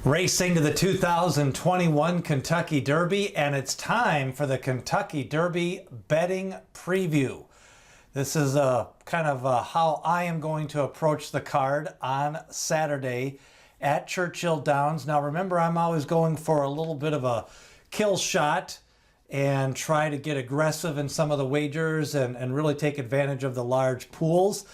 Racing to the 2021 Kentucky Derby, and it's time for the Kentucky Derby betting preview. This is kind of how I am going to approach the card on Saturday at Churchill Downs. Now remember, I'm always going for a little bit of a kill shot and try to get aggressive in some of the wagers and really take advantage of the large pools.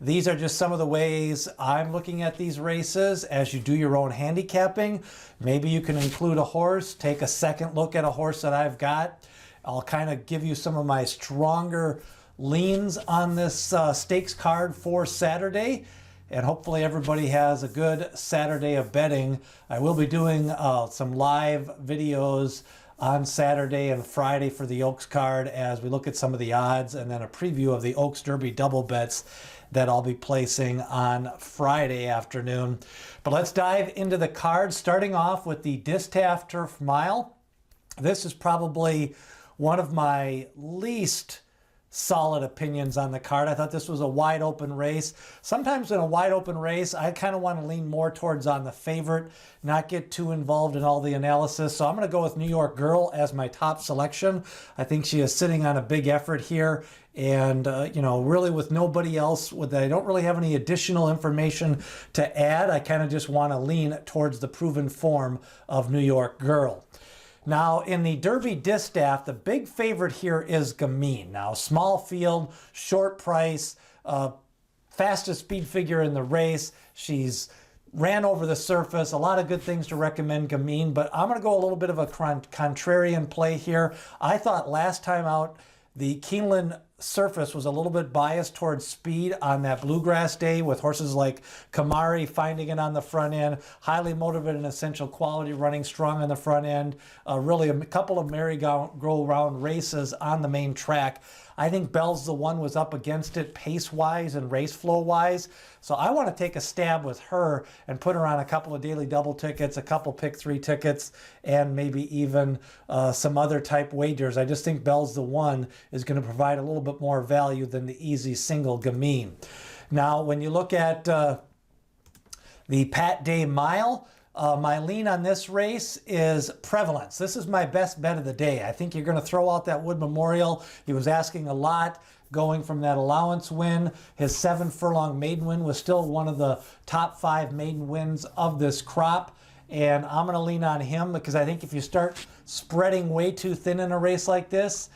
These are just some of the ways I'm looking at these races. As you do your own handicapping, maybe you can include a horse, take a second look at a horse that I've got. I'll kind of give you some of my stronger leans on this stakes card for Saturday. And hopefully everybody has a good Saturday of betting. I will be doing some live videos on Saturday and Friday for the Oaks card as we look at some of the odds, and then a preview of the Oaks Derby double bets that I'll be placing on Friday afternoon. But let's dive into the card, starting off with the Distaff Turf Mile. This is probably one of my least solid opinions on the card. I thought this was a wide open race. Sometimes in a wide open race, I kind of want to lean more towards on the favorite, not get too involved in all the analysis. So I'm going to go with New York Girl as my top selection. I think she is sitting on a big effort here. And, really with nobody else, I don't really have any additional information to add. I kind of just want to lean towards the proven form of New York Girl. Now, in the Derby Distaff, the big favorite here is Gamine. Now, small field, short price, fastest speed figure in the race. She's ran over the surface. A lot of good things to recommend Gamine, but I'm going to go a little bit of a contrarian play here. I thought last time out, the Keeneland surface was a little bit biased towards speed on that Bluegrass Day, with horses like Kamari finding it on the front end, highly motivated and essential quality running strong on the front end, really a couple of merry-go-round races on the main track. I think Bell's the One was up against it pace-wise and race flow-wise. So I want to take a stab with her and put her on a couple of daily double tickets, a couple pick three tickets, and maybe even some other type wagers. I just think Bell's the One is going to provide a little bit more value than the easy single Gamine. Now, when you look at the Pat Day Mile, my lean on this race is Prevalence. This is my best bet of the day. I think you're going to throw out that Wood Memorial. He was asking a lot going from that allowance win. His 7 furlong maiden win was still one of the top 5 maiden wins of this crop. And I'm going to lean on him because I think if you start spreading way too thin in a race like this,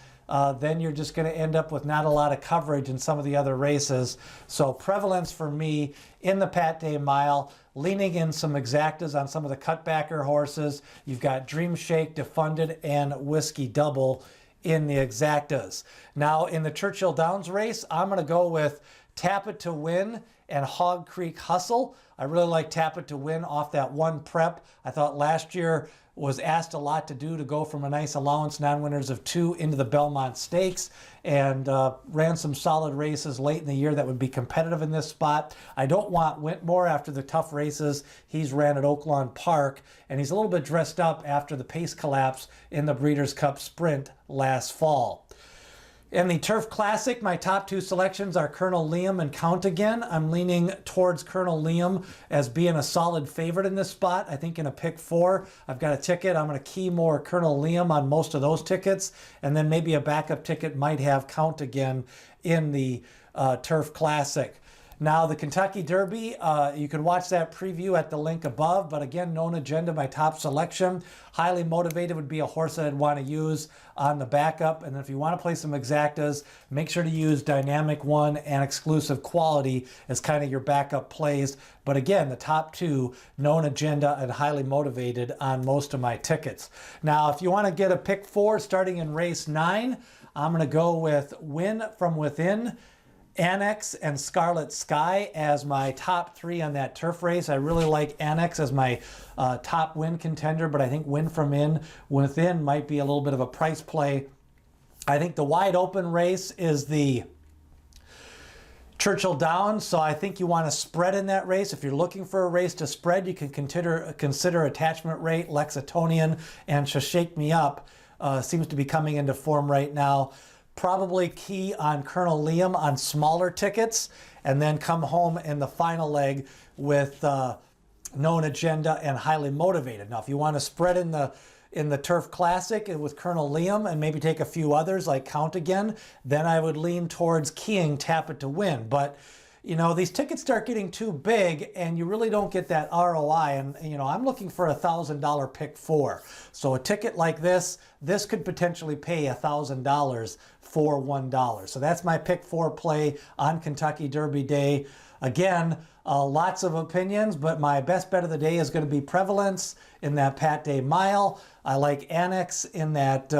then you're just going to end up with not a lot of coverage in some of the other races. So Prevalence for me in the Pat Day Mile, leaning in some exactas on some of the cutbacker horses. You've got Dream Shake, Defunded, and Whiskey Double in the exactas. Now in the Churchill Downs race, I'm going to go with Tap It to Win and Hog Creek Hustle. I really like Tap It to Win off that one prep. I thought last year was asked a lot to do to go from a nice allowance non-winners of 2 into the Belmont Stakes, and ran some solid races late in the year that would be competitive in this spot. I don't want Whitmore after the tough races he's ran at Oaklawn Park, and he's a little bit dressed up after the pace collapse in the Breeders' Cup Sprint last fall. In the Turf Classic, my top 2 selections are Colonel Liam and Count Again. I'm leaning towards Colonel Liam as being a solid favorite in this spot. I think in a pick 4, I've got a ticket. I'm going to key more Colonel Liam on most of those tickets, and then maybe a backup ticket might have Count Again in the Turf Classic. Now, the Kentucky Derby, you can watch that preview at the link above, but again, Known Agenda, my top selection. Highly motivated would be a horse that I'd want to use on the backup. And then if you want to play some exactas, make sure to use Dynamic One and Exclusive Quality as kind of your backup plays. But again, the top 2, Known Agenda and Highly Motivated on most of my tickets. Now, if you want to get a pick 4 starting in race 9, I'm going to go with Win From Within, Annex, and Scarlet Sky as my top 3 on that turf race. I really like Annex as my top win contender, but I think Win From Within might be a little bit of a price play. I think the wide open race is the Churchill Downs, so I think you want to spread in that race. If you're looking for a race to spread, you can consider Attachment Rate, Lexitonian, and Shake Me Up. Seems to be coming into form right now. Probably key on Colonel Liam on smaller tickets, and then come home in the final leg with Known Agenda, and Highly Motivated. Now, if you want to spread in the Turf Classic with Colonel Liam and maybe take a few others like Count Again, then I would lean towards keying Tap It to Win. But you know, these tickets start getting too big and you really don't get that ROI. And, you know, I'm looking for $1,000 pick 4. So a ticket like this could potentially pay $1,000 for $1. So that's my pick 4 play on Kentucky Derby Day. Again, lots of opinions, but my best bet of the day is going to be Prevalence in that Pat Day Mile. I like Annex in that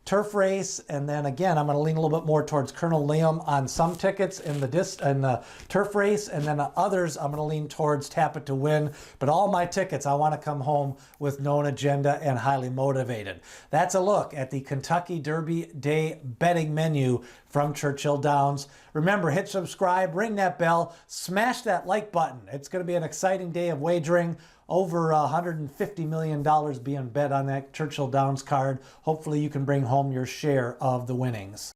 turf race, and then again I'm going to lean a little bit more towards Colonel Liam on some tickets in the turf race, and then others I'm going to lean towards Tap It to Win. But all my tickets I want to come home with Known Agenda and Highly Motivated. That's a look at the Kentucky Derby Day betting menu from Churchill Downs. Remember, hit subscribe, ring that bell, smash that like button. It's going to be an exciting day of wagering. Over $150 million being bet on that Churchill Downs card. Hopefully you can bring home your share of the winnings.